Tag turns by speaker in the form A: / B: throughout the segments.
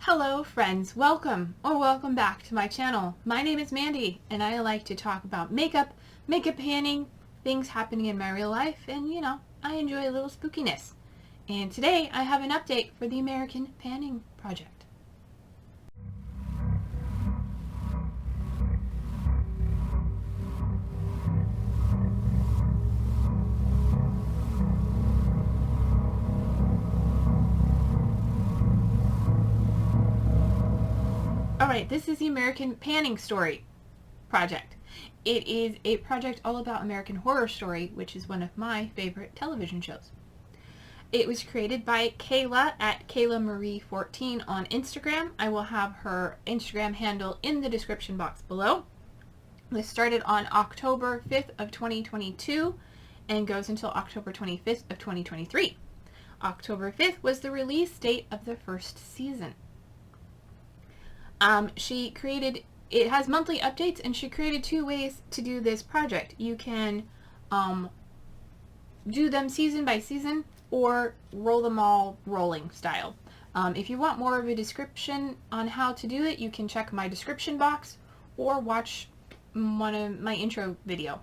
A: Hello friends, welcome or welcome back to my channel. My name is Mandy and I like to talk about makeup panning, things happening in my real life, and I enjoy a little spookiness. And today I have an update for the American Panning Project. Alright, this is the American Panning Story Project. It is a project all about American Horror Story, which is one of my favorite television shows. It was created by Kayla at KaylaMarie14 on Instagram. I will have her Instagram handle in the description box below. This started on October 5th of 2022 and goes until October 25th of 2023. October 5th was the release date of the first season. It has monthly updates, and she created two ways to do this project. You can do them season by season or roll them all rolling style. If you want more of a description on how to do it, you can check my description box or watch one of my intro video.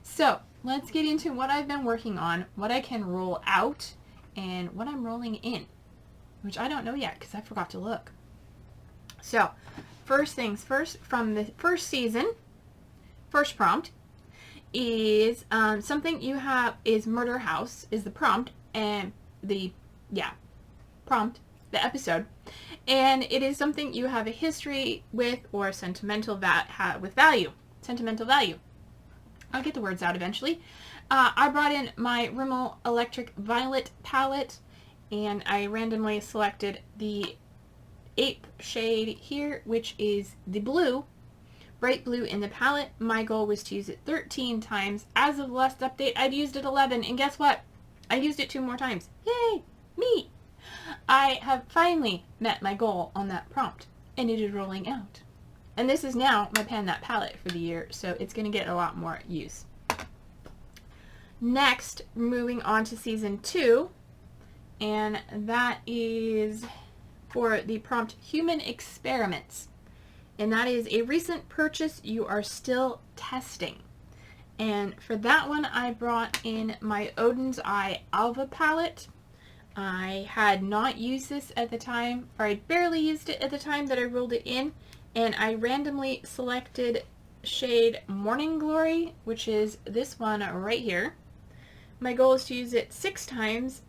A: So let's get into what I've been working on, what I can roll out, and what I'm rolling in, which I don't know yet because I forgot to look. So, first things first, from the first season, first prompt is something you have is Murder House is the prompt, and the episode, and it is something you have a history with or sentimental value. I'll get the words out eventually. I brought in my Rimmel Electric Violet palette, and I randomly selected the 8th shade here, which is the blue, bright blue in the palette. My goal was to use it 13 times. As of the last update, I'd used it 11, and guess what? I used it 2 more times. Yay! Me! I have finally met my goal on that prompt, and it is rolling out. And this is now my Pan That palette for the year, so it's going to get a lot more use. Next, moving on to season 2, and that is for the prompt Human Experiments, and that is a recent purchase you are still testing. And for that one, I brought in my Odin's Eye Alva palette. I had not used this at the time, or I barely used it at the time that I rolled it in, and I randomly selected shade Morning Glory, which is this one right here. My goal is to use it 6 times.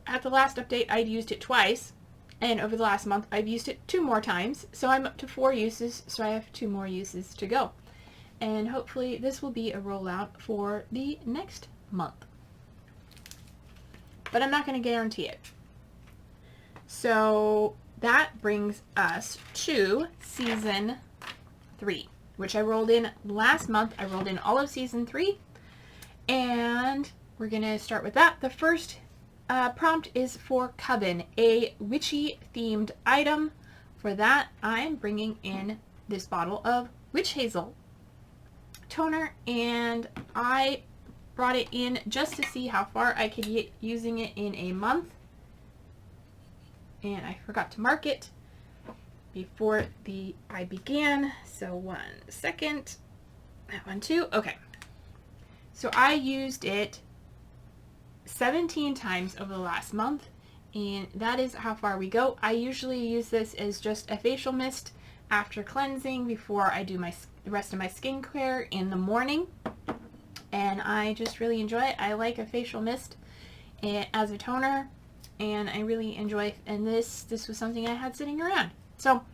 A: At the last update, I'd used it twice. And over the last month, I've used it 2 more times, so I'm up to 4 uses, so I have 2 more uses to go. And hopefully this will be a rollout for the next month. But I'm not going to guarantee it. So that brings us to season 3, which I rolled in last month. I rolled in all of season 3, and we're going to start with that. The first prompt is for Coven, a witchy themed item. For that, I'm bringing in this bottle of witch hazel toner, and I brought it in just to see how far I could get using it in a month, and I forgot to mark it before I began, so 1 second. That one too. Okay, so I used it 17 times over the last month, and that is how far we go. I usually use this as just a facial mist after cleansing before I do the rest of my skincare in the morning, and I just really enjoy it. I like a facial mist as a toner, and I really enjoy it, and this was something I had sitting around, so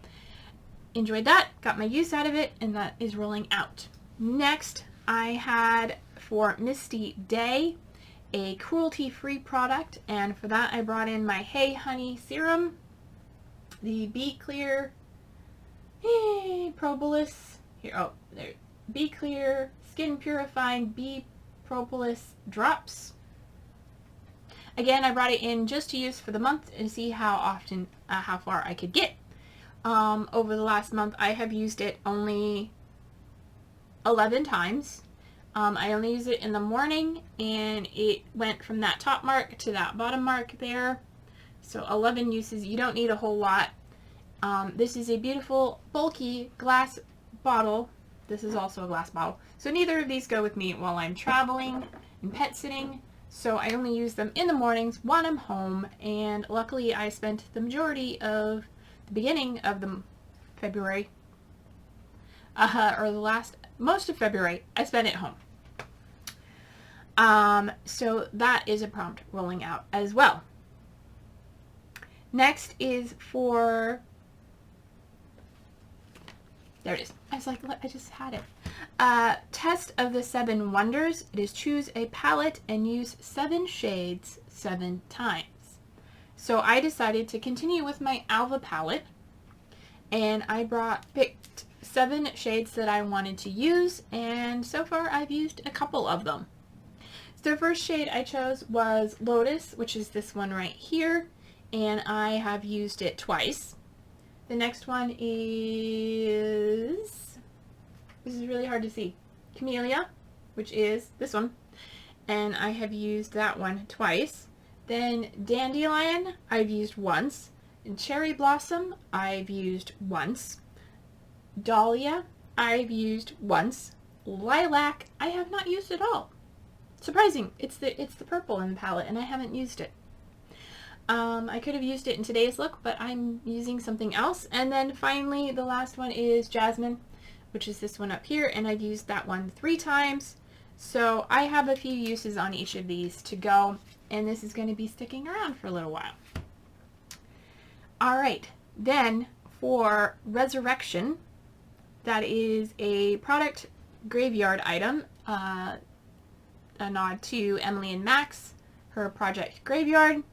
A: enjoyed that, got my use out of it, and that is rolling out. Next, I had for Misty Day a cruelty-free product, and for that I brought in my Hey Honey Serum, the Be Clear Propolis, Be Clear Skin Purifying Bee Propolis Drops. Again, I brought it in just to use for the month and see how far I could get. Over the last month, I have used it only 11 times. I only use it in the morning, and it went from that top mark to that bottom mark there. So 11 uses. You don't need a whole lot. This is a beautiful, bulky glass bottle. This is also a glass bottle. So neither of these go with me while I'm traveling and pet sitting. So I only use them in the mornings when I'm home. And luckily I spent the majority of the beginning of the February, or most of February, I spent at home. So that is a prompt rolling out as well. Next is for, there it is. I was like, I just had it. Test of the 7 wonders. It is choose a palette and use 7 shades 7 times. So I decided to continue with my Alva palette, and I picked 7 shades that I wanted to use, and so far I've used a couple of them. So the first shade I chose was Lotus, which is this one right here, and I have used it twice. The next one is, this is really hard to see, Camellia, which is this one, and I have used that one twice. Then Dandelion, I've used once, and Cherry Blossom, I've used once. Dahlia, I've used once. Lilac, I have not used at all. Surprising, it's the purple in the palette, and I haven't used it. I could have used it in today's look, but I'm using something else. And then finally, the last one is Jasmine, which is this one up here, and I've used that one 3 times. So I have a few uses on each of these to go, and this is going to be sticking around for a little while. All right, then for Resurrection, that is a product graveyard item, a nod to Emily and Max, her project graveyard.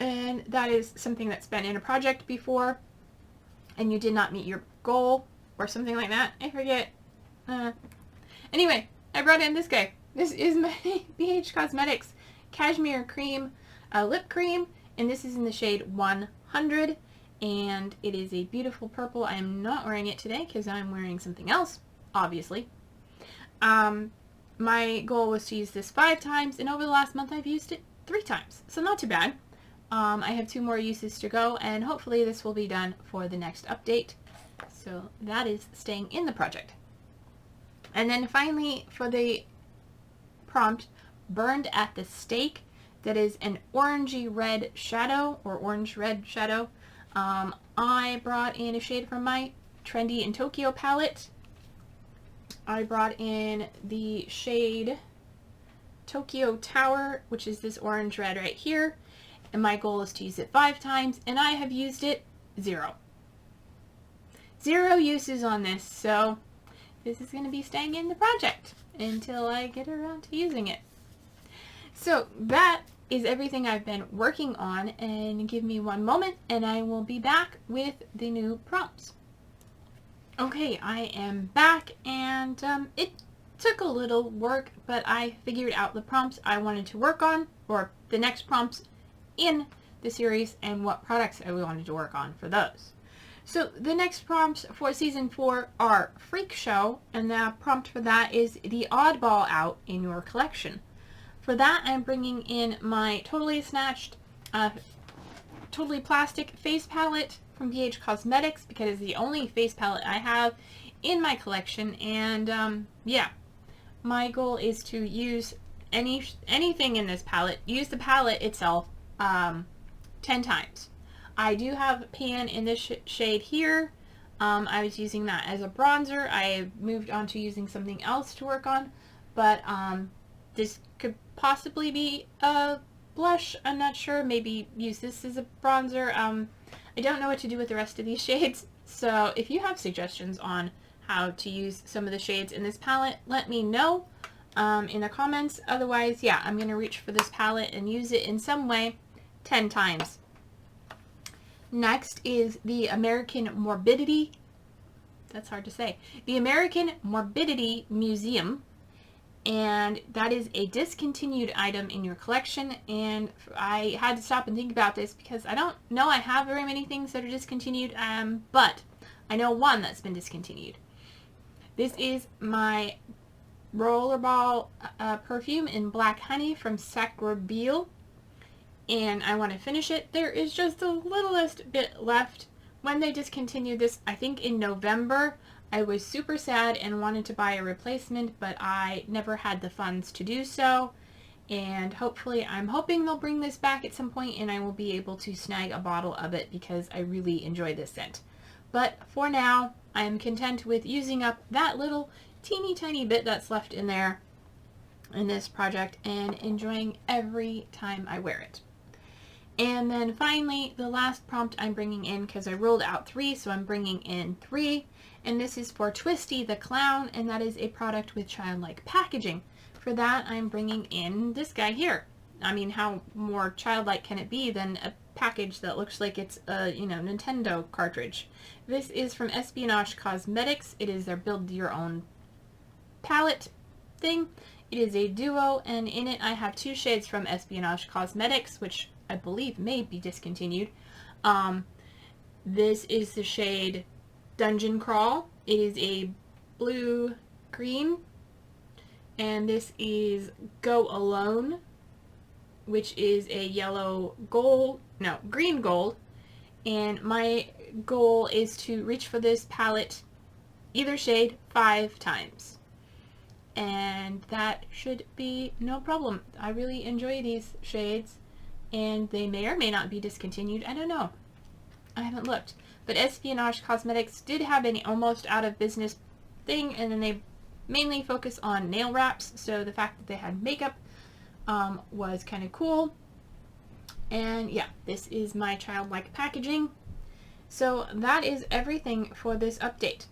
A: And that is something that's been in a project before and you did not meet your goal or something like that. I forget. Anyway, I brought in this guy. This is my BH Cosmetics Cashmere Cream Lip Cream, and this is in the shade 100, and it is a beautiful purple. I am not wearing it today because I'm wearing something else, obviously. My goal was to use this 5 times, and over the last month I've used it 3 times, so not too bad. I have 2 more uses to go, and hopefully this will be done for the next update. So that is staying in the project. And then finally, for the prompt, Burned at the Stake, that is an orangey red shadow, or orange red shadow. I brought in a shade from my Trendy in Tokyo palette. I brought in the shade Tokyo Tower, which is this orange red right here. And my goal is to use it 5 times, and I have used it 0. 0 uses on this, so this is going to be staying in the project until I get around to using it. So that is everything I've been working on, and give me 1 moment and I will be back with the new prompts. Okay, I am back, and it took a little work, but I figured out the prompts I wanted to work on, or the next prompts in the series, and what products I wanted to work on for those. So the next prompts for season 4 are Freak Show, and the prompt for that is the oddball out in your collection. For that, I'm bringing in my Totally Snatched Totally Plastic face palette from BH Cosmetics, because it's the only face palette I have in my collection, and yeah, my goal is to use anything in this palette, use the palette itself 10 times. I do have pan in this shade here. I was using that as a bronzer. I moved on to using something else to work on, but this could possibly be a blush. I'm not sure. Maybe use this as a bronzer. I don't know what to do with the rest of these shades, so if you have suggestions on how to use some of the shades in this palette, let me know in the comments. Otherwise, yeah, I'm going to reach for this palette and use it in some way 10 times. Next is the American Morbidity, that's hard to say, the American Morbidity Museum, and that is a discontinued item in your collection, and I had to stop and think about this because I don't know I have very many things that are discontinued, but I know one that's been discontinued. This is my Rollerball perfume in Black Honey from Sacre Bleu. and I want to finish it. There is just the littlest bit left. When they discontinued this, I think in November, I was super sad and wanted to buy a replacement, but I never had the funds to do so. And hopefully, I'm hoping they'll bring this back at some point and I will be able to snag a bottle of it because I really enjoy this scent. But for now, I am content with using up that little teeny tiny bit that's left in there in this project and enjoying every time I wear it. And then finally, the last prompt I'm bringing in, because I rolled out 3, so I'm bringing in 3. And this is for Twisty the Clown, and that is a product with childlike packaging. For that, I'm bringing in this guy here. I mean, how more childlike can it be than a package that looks like it's a, Nintendo cartridge? This is from Espionage Cosmetics. It is their build your own palette thing. It is a duo, and in it I have 2 shades from Espionage Cosmetics, which I believe may be discontinued. This is the shade Dungeon Crawl. It is a blue-green. And this is Go Alone, which is a green gold. And my goal is to reach for this palette, either shade, 5 times. And that should be no problem. I really enjoy these shades, and they may or may not be discontinued. I don't know. I haven't looked. But Espionage Cosmetics did have an almost out of business thing, and then they mainly focus on nail wraps, so the fact that they had makeup was kind of cool. And yeah, this is my childlike packaging. So that is everything for this update.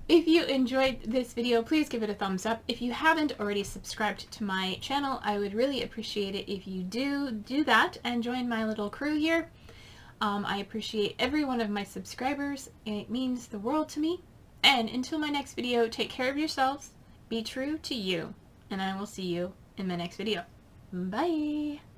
A: If you enjoyed this video, please give it a thumbs up. If you haven't already subscribed to my channel, I would really appreciate it if you do that and join my little crew here. I appreciate every one of my subscribers, and it means the world to me. And until my next video, take care of yourselves, be true to you, and I will see you in my next video. Bye!